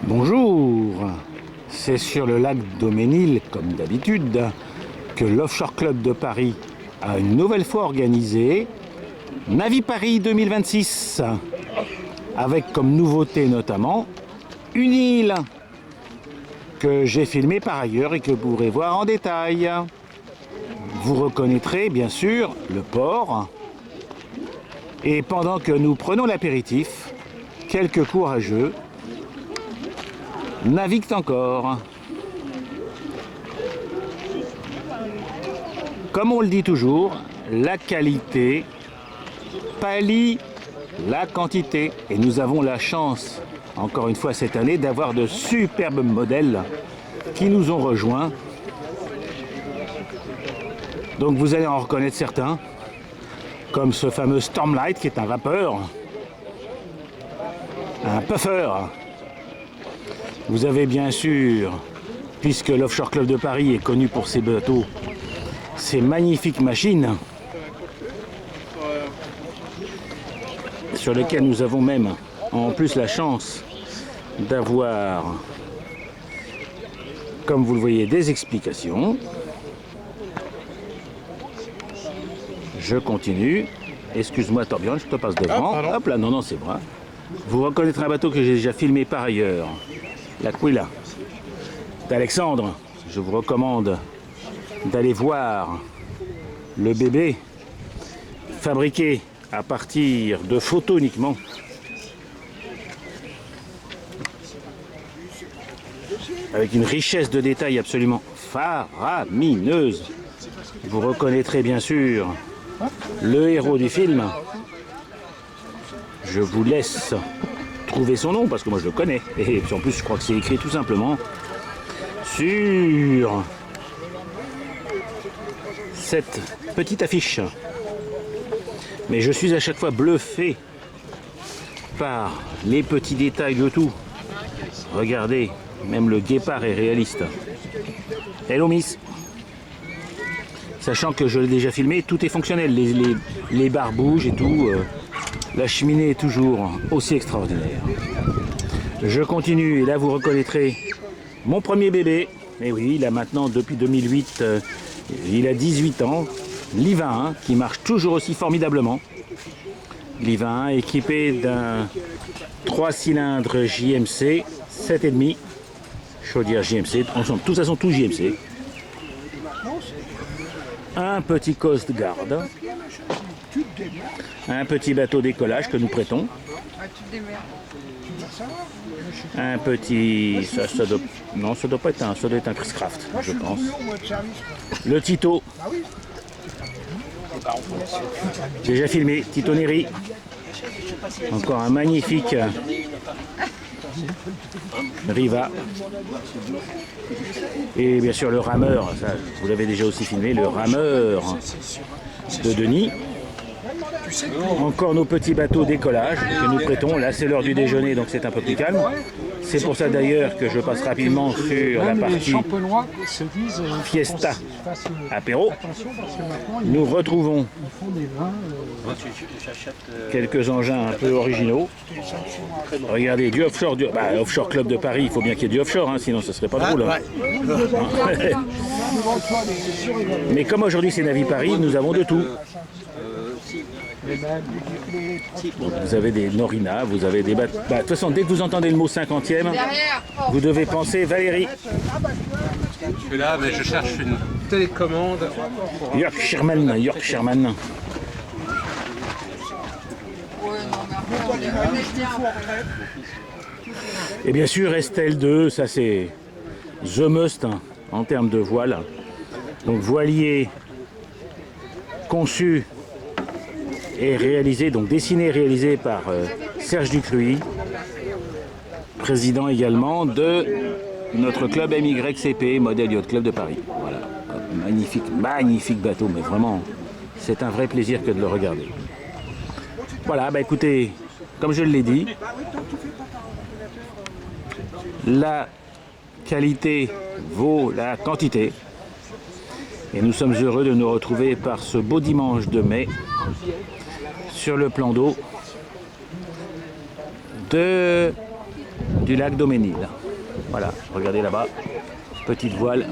Bonjour, c'est sur le lac Daumesnil, comme d'habitude, que l'Offshore Club de Paris a une nouvelle fois organisé Navi Paris 2026, avec comme nouveauté notamment une île que j'ai filmée par ailleurs et que vous pourrez voir en détail. Vous reconnaîtrez bien sûr le port. Et pendant que nous prenons l'apéritif, quelques courageux naviguent encore. Comme on le dit toujours, la qualité pallie la quantité. Et nous avons la chance, encore une fois cette année, d'avoir de superbes modèles qui nous ont rejoints. Donc vous allez en reconnaître certains, comme ce fameux Stormlight qui est un vapeur, un puffer. Vous avez bien sûr, puisque l'Offshore Club de Paris est connu pour ses bateaux, ces magnifiques machines sur lesquelles nous avons même en plus la chance d'avoir, comme vous le voyez, des explications. Je continue. Excuse-moi Torbjörn, je te passe devant. Hop là, non, c'est vrai. Vous reconnaîtrez un bateau que j'ai déjà filmé par ailleurs. L'Aquila d'Alexandre. Je vous recommande d'aller voir le bébé fabriqué à partir de photos uniquement. Avec une richesse de détails absolument faramineuse. Vous reconnaîtrez bien sûr le héros du film. Je vous laisse trouver son nom parce que moi je le connais. Et en plus je crois que c'est écrit tout simplement sur cette petite affiche. Mais je suis à chaque fois bluffé par les petits détails de tout. Regardez, même le guépard est réaliste. Hello Miss. Sachant que je l'ai déjà filmé, tout est fonctionnel. Les barres bougent et tout. La cheminée est toujours aussi extraordinaire. Je continue et là vous reconnaîtrez mon premier bébé. Et oui, il a maintenant depuis 2008, il a 18 ans. L'I-21 qui marche toujours aussi formidablement. L'I-21 équipé d'un 3 cylindres JMC 7,5. Chaudière JMC, ensemble, de toute façon tout JMC. Un petit Coast Guard. Un petit bateau d'écolage que nous prêtons. Un petit... Ça doit, non, ça doit pas être un... Ça doit être un Chris Craft, je pense. Le Tito. J'ai déjà filmé. Tito Neri. Encore un magnifique Riva. Et bien sûr le rameur. Ça, vous l'avez déjà aussi filmé. Le rameur de Denis. Encore nos petits bateaux d'écolage que nous prêtons. Là c'est l'heure du déjeuner donc c'est un peu plus calme. C'est pour ça d'ailleurs que je passe rapidement sur la partie Fiesta apéro. Nous retrouvons quelques engins un peu originaux. Regardez, du offshore, Offshore Club de Paris, il faut bien qu'il y ait du offshore, hein, sinon ce serait pas drôle. Hein. Mais comme aujourd'hui c'est Navi Paris, nous avons de tout. Donc vous avez des Norina, vous avez des bateaux. De toute façon, dès que vous entendez le mot 50e, vous devez penser Valérie. Je suis là, mais je cherche une télécommande. Yorkshireman. Et bien sûr, Estelle 2, ça c'est The Must hein, en termes de voile. Donc voilier conçu et réalisé, donc dessiné et réalisé par Serge Ducruy, président également de notre club MYCP, Model Yacht Club de Paris. Voilà, magnifique bateau, mais vraiment, c'est un vrai plaisir que de le regarder. Voilà, écoutez, comme je l'ai dit, la qualité vaut la quantité. Et nous sommes heureux de nous retrouver par ce beau dimanche de mai sur le plan d'eau de du lac Daumesnil. Voilà, regardez là-bas, petite voile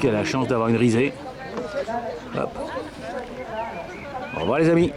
qui a la chance d'avoir une risée. Hop. Au revoir les amis.